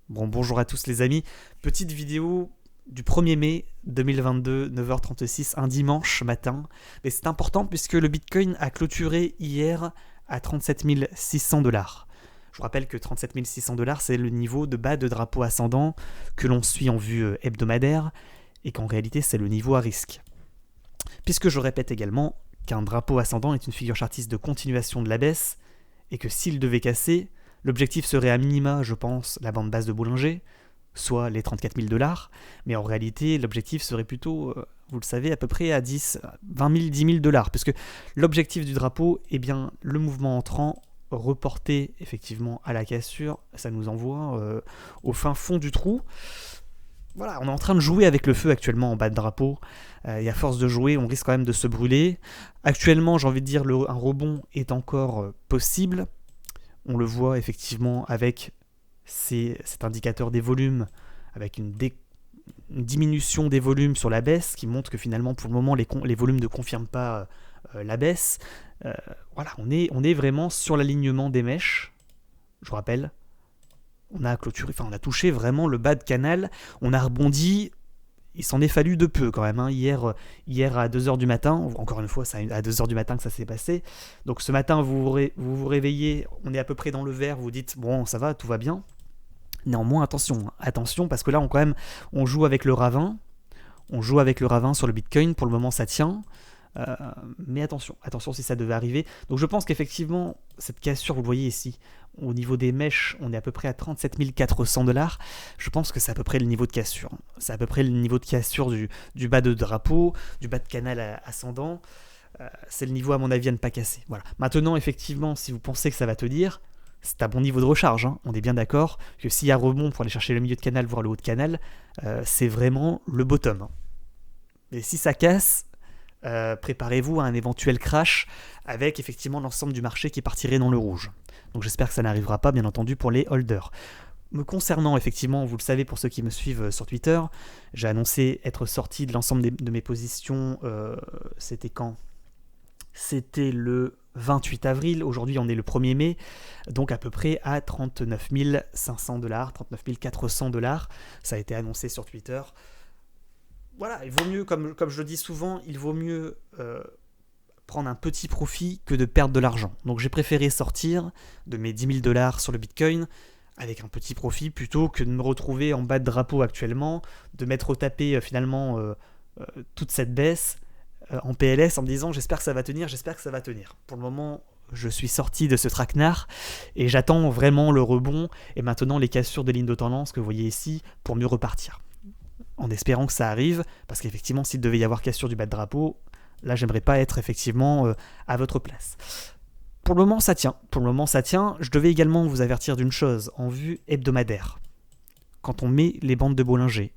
Bon, bonjour à tous les amis. Petite vidéo du 1er mai 2022, 9h36, un dimanche matin. Mais c'est important puisque le Bitcoin a clôturé hier à 37 600 dollars. Je vous rappelle que 37 600 dollars, c'est le niveau de bas de drapeau ascendant que l'on suit en vue hebdomadaire et qu'en réalité, c'est le niveau à risque. Puisque je répète également qu'un drapeau ascendant est une figure chartiste de continuation de la baisse et que s'il devait casser, l'objectif serait à minima, je pense, la bande basse de Bollinger, soit les 34 000 dollars, mais en réalité, l'objectif serait plutôt, vous le savez, à peu près à 10, 20 000, 10 000 dollars, puisque l'objectif du drapeau est bien le mouvement entrant reporté effectivement à la cassure, ça nous envoie au fin fond du trou. Voilà, on est en train de jouer avec le feu actuellement en bas de drapeau, et à force de jouer, on risque quand même de se brûler. Actuellement, j'ai envie de dire, un rebond est encore possible. On le voit effectivement avec cet indicateur des volumes, avec une diminution des volumes sur la baisse, qui montre que finalement pour le moment les volumes ne confirment pas la baisse. Voilà, on est vraiment sur l'alignement des mèches. Je vous rappelle, on a clôturé, on a touché vraiment le bas de canal, on a rebondi. Il s'en est fallu de peu quand même. Hier à 2h du matin, encore une fois, c'est à 2h du matin que ça s'est passé. Donc ce matin, vous réveillez, on est à peu près dans le vert, vous vous dites, bon, ça va, tout va bien. Néanmoins, attention, parce que là, on joue avec le ravin. On joue avec le ravin sur le Bitcoin. Pour le moment, ça tient. Mais attention si ça devait arriver. Donc je pense qu'effectivement, cette cassure, vous le voyez ici, au niveau des mèches, on est à peu près à 37 400 dollars. Je pense que c'est à peu près le niveau de cassure. C'est à peu près le niveau de cassure du bas de drapeau, du bas de canal ascendant. C'est le niveau, à mon avis, à ne pas casser. Voilà. Maintenant, effectivement, si vous pensez que ça va tenir, c'est un bon niveau de recharge. On est bien d'accord que s'il y a rebond pour aller chercher le milieu de canal, voire le haut de canal, c'est vraiment le bottom. Et si ça casse, préparez-vous à un éventuel crash avec effectivement l'ensemble du marché qui partirait dans le rouge. Donc j'espère que ça n'arrivera pas, bien entendu, pour les holders. Me concernant, effectivement, vous le savez pour ceux qui me suivent sur Twitter, j'ai annoncé être sorti de l'ensemble de mes positions. C'était quand ? C'était le 28 avril, aujourd'hui on est le 1er mai, donc à peu près à 39 500 dollars, 39 400 dollars. Ça a été annoncé sur Twitter. Voilà, il vaut mieux, comme je le dis souvent, il vaut mieux prendre un petit profit que de perdre de l'argent. Donc j'ai préféré sortir de mes 10 000 dollars sur le Bitcoin avec un petit profit plutôt que de me retrouver en bas de drapeau actuellement, de m'être retapé finalement toute cette baisse en PLS en me disant j'espère que ça va tenir. Pour le moment, je suis sorti de ce traquenard et j'attends vraiment le rebond et maintenant les cassures de lignes de tendance que vous voyez ici pour mieux repartir. En espérant que ça arrive, parce qu'effectivement, s'il devait y avoir cassure du bas de drapeau, là, j'aimerais pas être effectivement à votre place. Pour le moment, ça tient. Je devais également vous avertir d'une chose en vue hebdomadaire. Quand on met les bandes de Bollinger,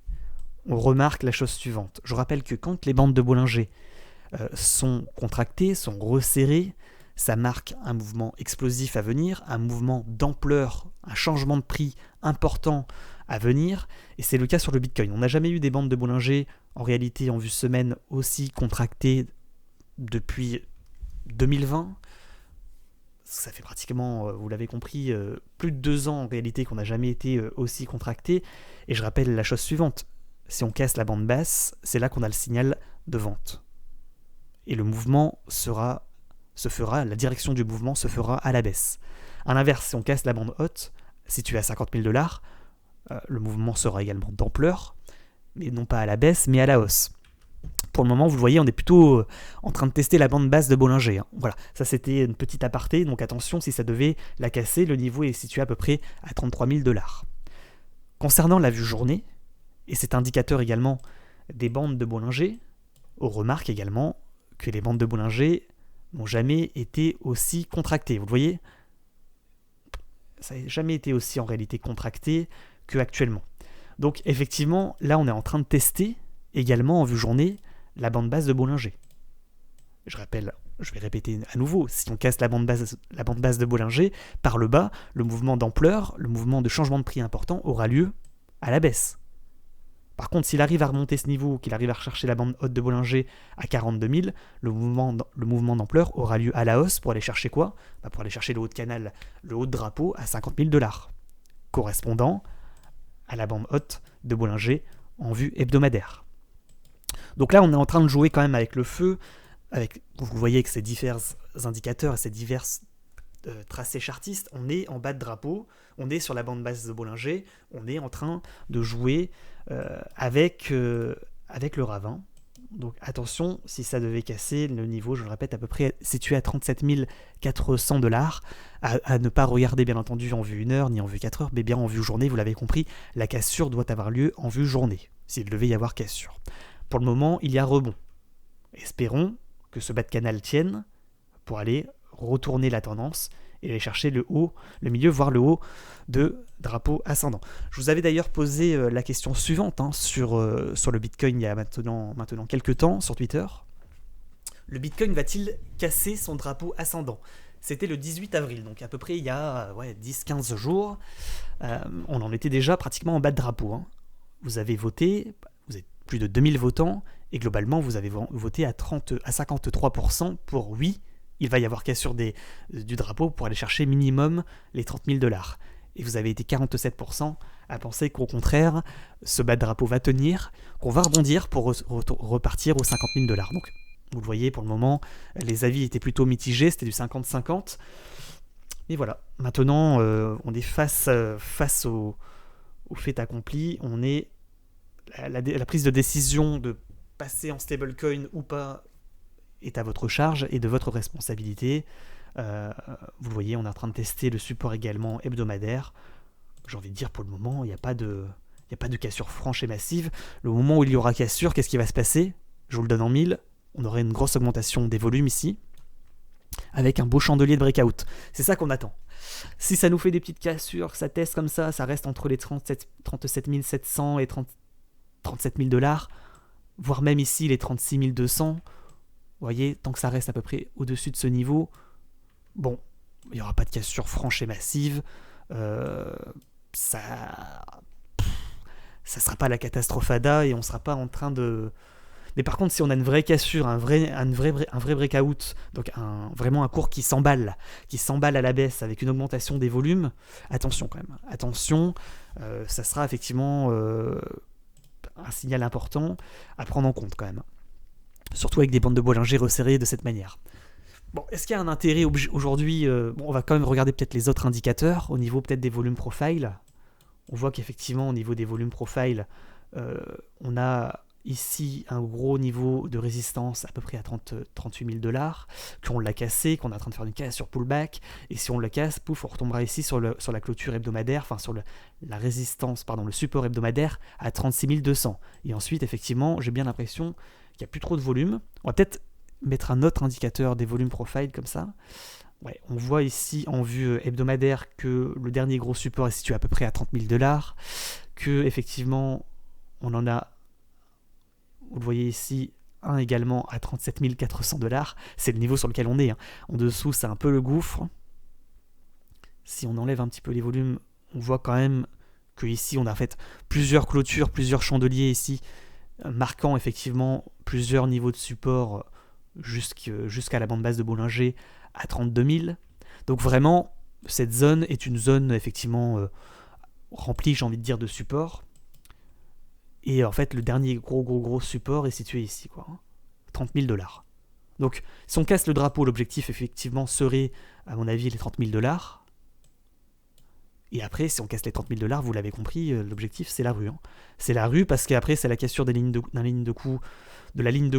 on remarque la chose suivante. Je rappelle que quand les bandes de Bollinger sont contractées, sont resserrées, ça marque un mouvement explosif à venir, un mouvement d'ampleur, un changement de prix important à venir, et c'est le cas sur le Bitcoin. On n'a jamais eu des bandes de Bollinger, en réalité en vue semaine, aussi contractées depuis 2020. Ça fait pratiquement, vous l'avez compris, plus de 2 ans en réalité qu'on n'a jamais été aussi contracté. Et je rappelle la chose suivante, si on casse la bande basse, c'est là qu'on a le signal de vente. Et le mouvement la direction du mouvement se fera à la baisse. A l'inverse, si on casse la bande haute, située à 50 000 dollars, le mouvement sera également d'ampleur, mais non pas à la baisse, mais à la hausse. Pour le moment, vous le voyez, on est plutôt en train de tester la bande basse de Bollinger. Voilà, ça c'était une petite aparté, donc attention, si ça devait la casser, le niveau est situé à peu près à 33 000 dollars. Concernant la vue journée, et cet indicateur également des bandes de Bollinger, on remarque également que les bandes de Bollinger n'ont jamais été aussi contractées. Vous le voyez ? Ça n'a jamais été aussi en réalité contracté qu'actuellement. Donc effectivement, là on est en train de tester également en vue journée la bande basse de Bollinger. Je vais répéter à nouveau, si on casse la bande basse de Bollinger, par le bas, le mouvement d'ampleur, le mouvement de changement de prix important aura lieu à la baisse. Par contre, s'il arrive à remonter ce niveau, qu'il arrive à rechercher la bande haute de Bollinger à 42 000, le mouvement d'ampleur aura lieu à la hausse pour aller chercher quoi ? Pour aller chercher le haut de canal, le haut de drapeau à 50 000 dollars, correspondant à la bande haute de Bollinger en vue hebdomadaire. Donc là, on est en train de jouer quand même avec le feu, vous voyez avec ces divers indicateurs et ces divers tracés chartistes, on est en bas de drapeau, on est sur la bande basse de Bollinger, on est en train de jouer avec le ravin. Donc attention, si ça devait casser, le niveau, je le répète, à peu près situé à 37 400$, à ne pas regarder bien entendu en vue 1 heure ni en vue 4 heures, mais bien en vue journée, vous l'avez compris, la cassure doit avoir lieu en vue journée, s'il devait y avoir cassure. Pour le moment, il y a rebond. Espérons que ce bas de canal tienne pour aller retourner la tendance et aller chercher le milieu, voire le haut de drapeau ascendant. Je vous avais d'ailleurs posé la question suivante sur le Bitcoin il y a maintenant quelques temps sur Twitter. Le Bitcoin va-t-il casser son drapeau ascendant ? C'était le 18 avril, donc à peu près il y a 10-15 jours. On en était déjà pratiquement en bas de drapeau. Vous avez voté, vous êtes plus de 2000 votants, et globalement vous avez voté à 53% pour oui, il va y avoir cassure du drapeau pour aller chercher minimum les 30 000$. Et vous avez été 47% à penser qu'au contraire, ce bas de drapeau va tenir, qu'on va rebondir pour repartir aux 50 000$. Donc, vous le voyez, pour le moment, les avis étaient plutôt mitigés, c'était du 50-50. Mais voilà, maintenant, on est face au fait accompli. On est la prise de décision de passer en stablecoin ou pas est à votre charge et de votre responsabilité. Vous le voyez, on est en train de tester le support également hebdomadaire. J'ai envie de dire, pour le moment, il n'y a pas de cassure franche et massive. Le moment où il y aura cassure, qu'est-ce qui va se passer ? Je vous le donne en mille. On aurait une grosse augmentation des volumes ici, avec un beau chandelier de breakout. C'est ça qu'on attend. Si ça nous fait des petites cassures, ça teste comme ça reste entre les 37 700 et 37 000$, voire même ici les 36 200. Vous voyez, tant que ça reste à peu près au-dessus de ce niveau, bon, il n'y aura pas de cassure franche et massive. Ça sera pas la catastrophada et on sera pas en train de... Mais par contre, si on a une vraie cassure, un vrai breakout, donc vraiment un cours qui s'emballe à la baisse avec une augmentation des volumes, attention quand même. Attention, ça sera effectivement un signal important à prendre en compte quand même. Surtout avec des bandes de Bollinger resserrées de cette manière. Bon, est-ce qu'il y a un intérêt aujourd'hui on va quand même regarder peut-être les autres indicateurs, au niveau peut-être des volumes profile. On voit qu'effectivement, au niveau des volumes profile, on a ici un gros niveau de résistance à peu près à 38 000$, qu'on l'a cassé, qu'on est en train de faire une casse sur pullback, et si on le casse, pouf, on retombera ici sur la clôture hebdomadaire, enfin sur la résistance, le support hebdomadaire à 36 200. Et ensuite, effectivement, j'ai bien l'impression qu'il n'y a plus trop de volume. On va peut-être mettre un autre indicateur des volumes profile comme ça. Ouais, on voit ici en vue hebdomadaire que le dernier gros support est situé à peu près à 30 000$, que effectivement on en a, vous le voyez ici, un également à 37 400$, c'est le niveau sur lequel on est. En dessous, c'est un peu le gouffre. Si on enlève un petit peu les volumes, on voit quand même que ici on a fait plusieurs clôtures, plusieurs chandeliers ici, marquant effectivement plusieurs niveaux de support jusqu'à la bande basse de Bollinger à 32 000. Donc vraiment, cette zone est une zone effectivement remplie, j'ai envie de dire, de support. Et en fait, le dernier gros support est situé ici, 30 000$. Donc, si on casse le drapeau, l'objectif effectivement serait, à mon avis, les 30 000$. Et après, si on casse les 30 000$, vous l'avez compris, l'objectif c'est la rue. C'est la rue parce qu'après, c'est la cassure de la ligne de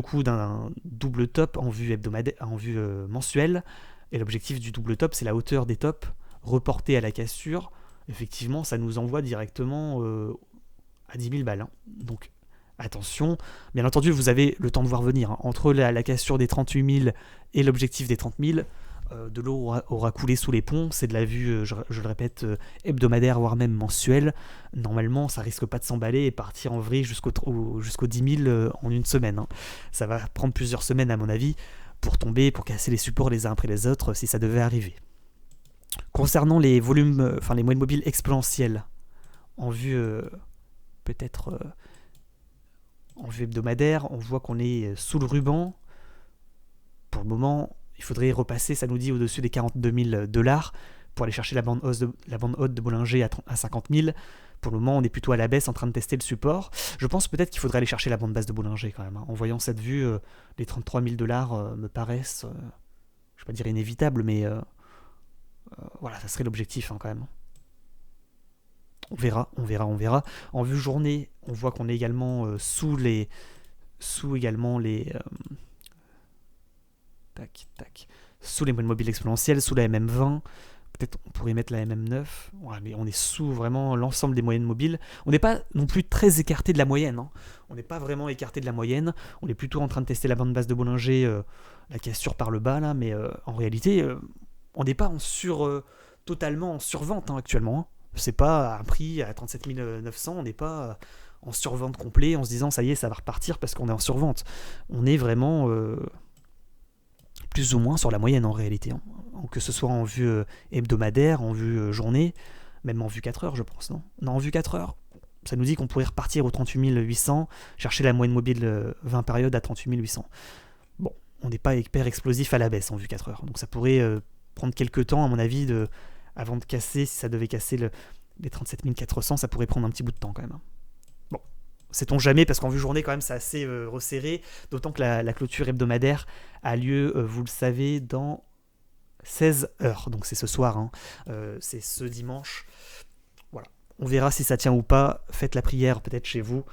coup d'un double top en vue hebdomadaire, en vue mensuelle. Et l'objectif du double top, c'est la hauteur des tops reportée à la cassure. Effectivement, ça nous envoie directement à 10 000 balles. Donc, attention. Bien entendu, vous avez le temps de voir venir. Entre la cassure des 38 000 et l'objectif des 30 000, de l'eau aura coulé sous les ponts. C'est de la vue, je le répète, hebdomadaire, voire même mensuelle. Normalement, ça risque pas de s'emballer et partir en vrille jusqu'aux 10 000 en une semaine. Ça va prendre plusieurs semaines, à mon avis, pour casser les supports les uns après les autres, si ça devait arriver. Concernant les volumes, les moyennes mobiles exponentielles, en vue en vue hebdomadaire, on voit qu'on est sous le ruban. Pour le moment, il faudrait repasser, ça nous dit, au-dessus des 42 000$ pour aller chercher la bande haute de Bollinger à 50 000. Pour le moment, on est plutôt à la baisse en train de tester le support. Je pense peut-être qu'il faudrait aller chercher la bande basse de Bollinger quand même. En voyant cette vue, les 33 000 $ me paraissent, je ne vais pas dire inévitables, mais voilà, ça serait l'objectif quand même. On verra. En vue journée, on voit qu'on est également sous également les sous les moyennes mobiles exponentielles, sous la MM20. Peut-être on pourrait mettre la MM9. Ouais, mais on est sous vraiment l'ensemble des moyennes mobiles. On n'est pas non plus très écarté de la moyenne. On n'est pas vraiment écarté de la moyenne. On est plutôt en train de tester la bande basse de Bollinger, la cassure par le bas là, mais en réalité, on n'est pas totalement en survente actuellement. C'est pas à un prix à 37 900, on n'est pas en survente complet en se disant ça y est, ça va repartir parce qu'on est en survente. On est vraiment plus ou moins sur la moyenne en réalité, que ce soit en vue hebdomadaire, en vue journée, même en vue 4 heures je pense, non, en vue 4 heures, ça nous dit qu'on pourrait repartir aux 38 800, chercher la moyenne mobile 20 périodes à 38 800. Bon, on n'est pas hyper explosif à la baisse en vue 4 heures, donc ça pourrait prendre quelques temps à mon avis avant de casser, si ça devait casser les 37 400, ça pourrait prendre un petit bout de temps quand même. Bon, sait-on jamais, parce qu'en vue journée quand même c'est assez resserré, d'autant que la clôture hebdomadaire a lieu, vous le savez, dans 16 heures, donc c'est ce soir, c'est ce dimanche. Voilà, on verra si ça tient ou pas, faites la prière peut-être chez vous.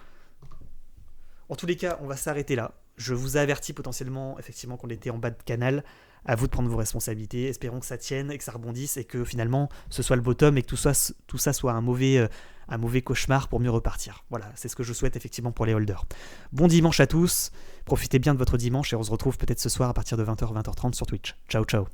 En tous les cas, on va s'arrêter là. Je vous ai averti potentiellement, effectivement, qu'on était en bas de canal. À vous de prendre vos responsabilités. Espérons que ça tienne et que ça rebondisse et que finalement ce soit le bottom et que tout ça soit un mauvais cauchemar pour mieux repartir. Voilà, c'est ce que je souhaite effectivement pour les holders. Bon dimanche à tous. Profitez bien de votre dimanche et on se retrouve peut-être ce soir à partir de 20h, 20h30 sur Twitch. Ciao, ciao.